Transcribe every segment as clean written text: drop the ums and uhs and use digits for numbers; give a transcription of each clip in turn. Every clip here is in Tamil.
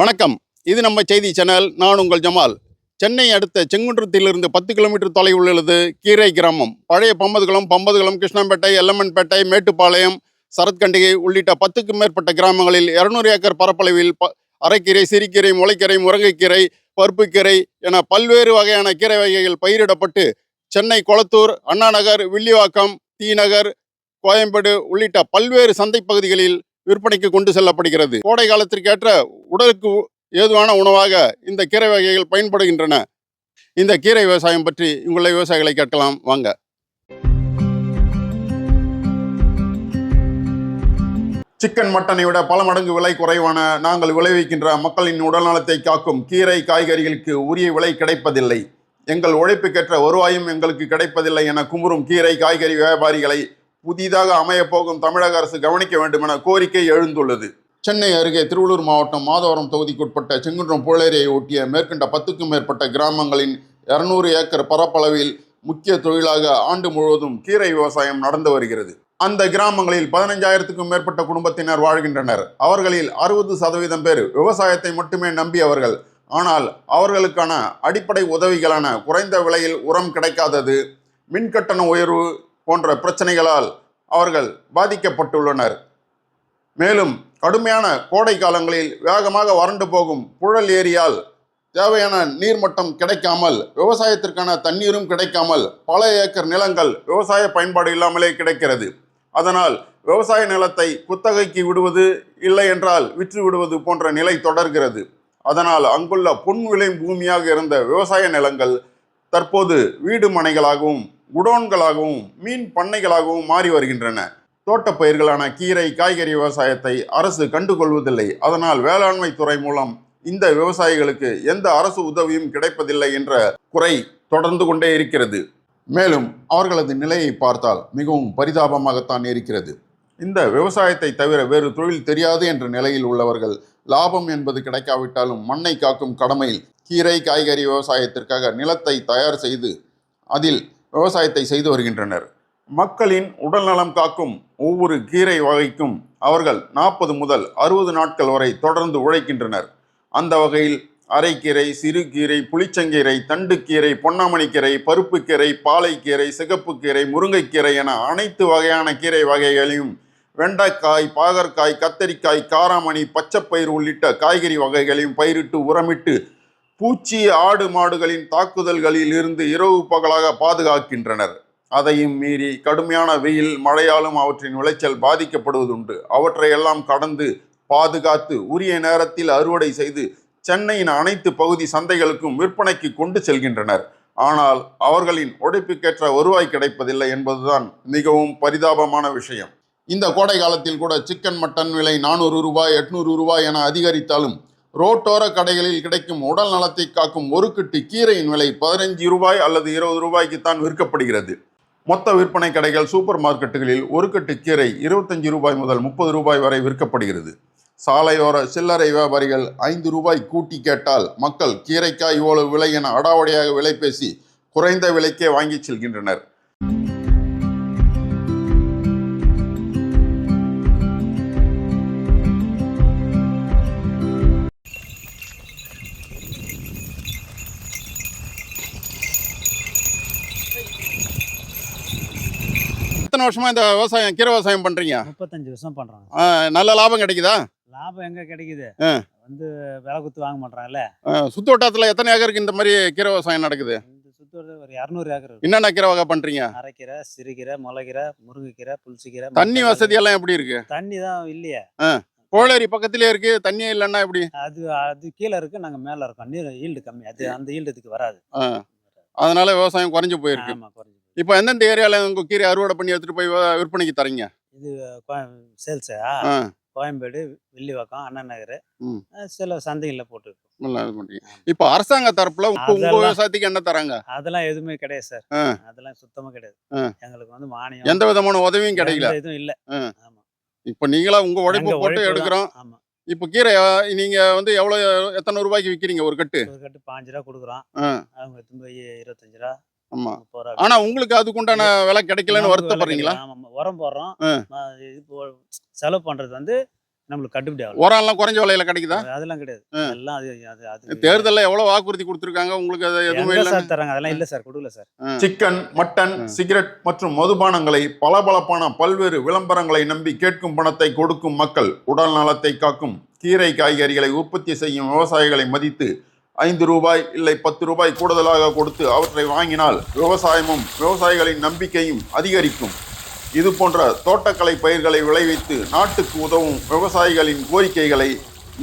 வணக்கம். இது நம்ம செய்தி சேனல். நான் உங்கள் ஜமால். சென்னை அடுத்த செங்குன்றத்திலிருந்து 10 கிலோமீட்டர் தொலைவில் உள்ளது கீரை கிராமம். பழைய பம்பதுகுளம், கிருஷ்ணம்பேட்டை, எல்லம்மன்பேட்டை, மேட்டுப்பாளையம், சரத்கண்டிகை உள்ளிட்ட 10க்கும் மேற்பட்ட கிராமங்களில் 200 ஏக்கர் பரப்பளவில் அரைக்கீரை, சிறுகீரை, முளைக்கீரை, முருங்கைக்கீரை, பருப்புக்கீரை என பல்வேறு வகையான கீரை வகைகள் பயிரிடப்பட்டு சென்னை கொளத்தூர், அண்ணாநகர், வில்லிவாக்கம், தீநகர், கோயம்பேடு உள்ளிட்ட பல்வேறு சந்தை பகுதிகளில் விற்பனைக்கு கொண்டு செல்லப்படுகிறது. கோடை காலத்திற்கேற்ற உடலுக்கு ஏதுவான உணவாக இந்த கீரை வகைகள் பயன்படுகின்றன. இந்த கீரை விவசாயம் பற்றி இங்குள்ள விவசாயிகளை கேட்கலாம் வாங்க. சிக்கன் மட்டனை விட பல மடங்கு விலை குறைவான நாங்கள் விளைவிக்கின்ற மக்களின் உடல்நலத்தை காக்கும் கீரை காய்கறிகளுக்கு உரிய விலை கிடைப்பதில்லை. எங்கள் உழைப்புக்கேற்ற வருவாயும் எங்களுக்கு கிடைப்பதில்லை என குமுறும் கீரை காய்கறி வியாபாரிகளை புதிதாக அமையப்போகும் தமிழக அரசு கவனிக்க வேண்டும் என கோரிக்கை எழுந்துள்ளது. சென்னை அருகே திருவள்ளூர் மாவட்டம் மாதவரம் தொகுதிக்குட்பட்ட செங்குன்றம் புழலேரியை ஒட்டிய மேற்கண்ட 10க்கும் மேற்பட்ட கிராமங்களின் 200 ஏக்கர் பரப்பளவில் முக்கிய தொழிலாக ஆண்டு முழுவதும் கீரை விவசாயம் நடந்து வருகிறது. அந்த கிராமங்களில் 15,000க்கும் மேற்பட்ட குடும்பத்தினர் வாழ்கின்றனர். அவர்களில் 60% பேர் விவசாயத்தை மட்டுமே நம்பியவர்கள். ஆனால் அவர்களுக்கான அடிப்படை உதவிகளான குறைந்த விலையில் உரம் கிடைக்காதது, மின்கட்டண உயர்வு போன்ற பிரச்சனைகளால் அவர்கள் பாதிக்கப்பட்டுள்ளனர். மேலும் கடுமையான கோடை காலங்களில் வேகமாக வறண்டு போகும் புழல் ஏரியால் தேவையான நீர்மட்டம் கிடைக்காமல், விவசாயத்திற்கான தண்ணீரும் கிடைக்காமல் பல ஏக்கர் நிலங்கள் விவசாய பயன்பாடு இல்லாமலே கிடைக்கிறது. அதனால் விவசாய நிலத்தை குத்தகைக்கு விடுவது, இல்லை என்றால் விற்று விடுவது போன்ற நிலை தொடர்கிறது. அதனால் அங்குள்ள பொன் விளை பூமியாக இருந்த விவசாய நிலங்கள் தற்போது வீடு மனைகளாகவும், குடோன்களாகவும், மீன் பண்ணைகளாகவும் மாறி வருகின்றன. தோட்டப் பயிர்களான கீரை காய்கறி விவசாயத்தை அரசு கண்டுகொள்வதில்லை. அதனால் வேளாண்மை துறை மூலம் இந்த விவசாயிகளுக்கு எந்த அரசு உதவியும் கிடைப்பதில்லை என்ற குறை தொடர்ந்து கொண்டே இருக்கிறது. மேலும் அவர்களது நிலையை பார்த்தால் மிகவும் பரிதாபமாகத்தான் இருக்கிறது. இந்த விவசாயத்தை தவிர வேறு தொழில் தெரியாது என்ற நிலையில் உள்ளவர்கள் லாபம் என்பது கிடைக்காவிட்டாலும் மண்ணை காக்கும் கடமையில் கீரை காய்கறி விவசாயத்திற்காக நிலத்தை தயார் செய்து அதில் விவசாயத்தை செய்து வருகின்றனர். மக்களின் உடல்நலம் காக்கும் ஒவ்வொரு கீரை வகைக்கும் அவர்கள் 40 முதல் 60 நாட்கள் வரை தொடர்ந்து உழைக்கின்றனர். அந்த வகையில் அரைக்கீரை, சிறுகீரை, புளிச்சங்கீரை, தண்டுக்கீரை, பொன்னாமணிக்கீரை, பருப்புக்கீரை, பாலைக்கீரை, சிகப்புக்கீரை, முருங்கைக்கீரை என அனைத்து வகையான கீரை வகைகளையும், வெண்டைக்காய், பாகற்காய், கத்தரிக்காய், காராமணி, பச்சைப்பயிர் உள்ளிட்ட காய்கறி வகைகளையும் பயிரிட்டு உரமிட்டு பூச்சி, ஆடு மாடுகளின் தாக்குதல்களில் இருந்து இரவு பகலாக பாதுகாக்கின்றனர். அதையும் மீறி கடுமையான வெயில், மழையாலும் அவற்றின் விளைச்சல் பாதிக்கப்படுவதுண்டு. அவற்றையெல்லாம் கடந்து பாதுகாத்து உரிய நேரத்தில் அறுவடை செய்து சென்னையின் அனைத்து பகுதி சந்தைகளுக்கும் விற்பனைக்கு கொண்டு செல்கின்றனர். ஆனால் அவர்களின் உழைப்புக்கேற்ற வருவாய் கிடைப்பதில்லை என்பதுதான் மிகவும் பரிதாபமான விஷயம். இந்த கோடை காலத்தில் கூட சிக்கன் மட்டன் விலை 400 ரூபாய், 800 ரூபாய் என அதிகரித்தாலும் ரோட்டோர கடைகளில் கிடைக்கும் உடல் நலத்தை காக்கும் ஒரு கட்டு கீரையின் விலை 15 ரூபாய் அல்லது 20 ரூபாய்க்குத்தான் விற்கப்படுகிறது. மொத்த விற்பனை கடைகள், சூப்பர் மார்க்கெட்டுகளில் ஒரு கட்டு கீரை 25 ரூபாய் முதல் 30 ரூபாய் வரை விற்கப்படுகிறது. சாலையோர சில்லறை வியாபாரிகள் 5 ரூபாய் கூட்டி கேட்டால் மக்கள் கீரைக்காய் இவ்வளவு விலை என அடாவடியாக விலை பேசி குறைந்த விலைக்கே வாங்கி செல்கின்றனர். எத்தனை வருஷமா இந்த விவசாயம், கீரை விவசாயம் பண்றீங்க? 35 வருஷம் பண்றாங்க. நல்ல லாபம் கிடைக்குதா? லாபம் எங்க கிடைக்குது? வந்து விலை குத்து வாங்க மாட்டாங்கல்ல. சுத்து வட்டாரத்துல எத்தனை ஏக்கருக்கு இந்த மாதிரி கீரை விவசாயம் நடக்குது? இந்த சுத்தோட ஒரு 200 ஏக்கர் இருக்கு. என்னென்ன கீரை வகை பண்றீங்க? அரைக்கீரை, சிறுகீரை, முளைக்கீரை, முருங்கைக்கீரை, புளிச்சக்கீரை. தண்ணி வசதி எல்லாம் எப்படி இருக்கு? தண்ணி தான் இல்லையே. கோளேரி பக்கத்திலே இருக்கு, தண்ணியே இல்லைன்னா எப்படி? அது கீழே இருக்கு, நாங்க மேல இருக்கோம். நீர் ஈல்டு கம்மி, அது அந்த ஈல்டுக்கு வராது. அதனால விவசாயம் குறைஞ்சு போயிருக்கு. ஆமா, குறைஞ்சு. இப்போ எந்தெந்த ஏரியால உங்க கீரை அறுவடை பண்ணி எடுத்துட்டு போய் விற்பனைக்கு தரீங்க? இது சேல்ஸா? கோயம்பேடு, வில்லிவாக்கம், அண்ணாநகர், சில சந்தைகளில் போட்டுருக்கோம். இப்போ அரசாங்க தரப்புல உங்க விவசாயத்துக்கு என்ன தராங்க? அதெல்லாம் எதுவுமே கிடையாது சார். அதெல்லாம் சுத்தமா கிடையாது. எங்களுக்கு வந்து மானியம், எந்த விதமான உதவியும் கிடைக்கல. எதுவும் இல்ல. ஆமா. இப்போ நீங்களா உங்க உழைப்பு போட்டு எடுக்கிறோம். ஆமா. இப்போ கீரை நீங்க வந்து எத்தனை ரூபாய்க்கு விற்கிறீங்க ஒரு கட்டு? ஒரு கட்டு 5 ரூபா கொடுக்குறோம். அவங்க எடுத்து 25 ரூபா. ஆமா. ஆனா உங்களுக்கு அதுக்குண்டான விலை கிடைக்கலன்னு வருத்தப்படுறீங்களா? உரம் போடுறோம். செலவு பண்றது வந்து நம்மளுக்கு கட்டுப்படி ஆகல. உரம்லாம் குறைஞ்ச விலையில கிடைக்குதா? அதெல்லாம் கிடையாது. எல்லாம் அது அது அது தேர்தல்ல எவ்வளவு வாக்குறுதி கொடுத்துருக்காங்க, உங்களுக்கு அது எதுவுமே எங்க இல்ல? சார் தராங்க? அதெல்லாம் இல்ல சார், கொடுக்கல சார். சிக்கன், மட்டன், சிகரெட் மற்றும் மதுபானங்களை பளபளப்பான பல்வேறு விளம்பரங்களை நம்பி கேட்கும் பணத்தை கொடுக்கும் மக்கள் உடல் நலத்தை காக்கும் கீரை காய்கறிகளை உற்பத்தி செய்யும் விவசாயிகளை மதித்து 5 ரூபாய் இல்லை 10 ரூபாய் கூடுதலாக கொடுத்து அவற்றை வாங்கினால் விவசாயமும் விவசாயிகளின் நம்பிக்கையும் அதிகரிக்கும். இது போன்ற தோட்டக்கலை பயிர்களை விளைவித்து நாட்டுக்கு உதவும் விவசாயிகளின் கோரிக்கைகளை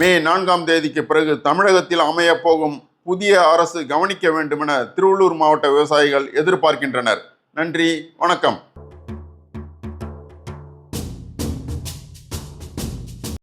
மே 4ஆம் தேதிக்கு பிறகு தமிழகத்தில் அமையப் போகும் புதிய அரசு கவனிக்க வேண்டும் என திருவள்ளூர் மாவட்ட விவசாயிகள் எதிர்பார்க்கின்றனர். நன்றி, வணக்கம்.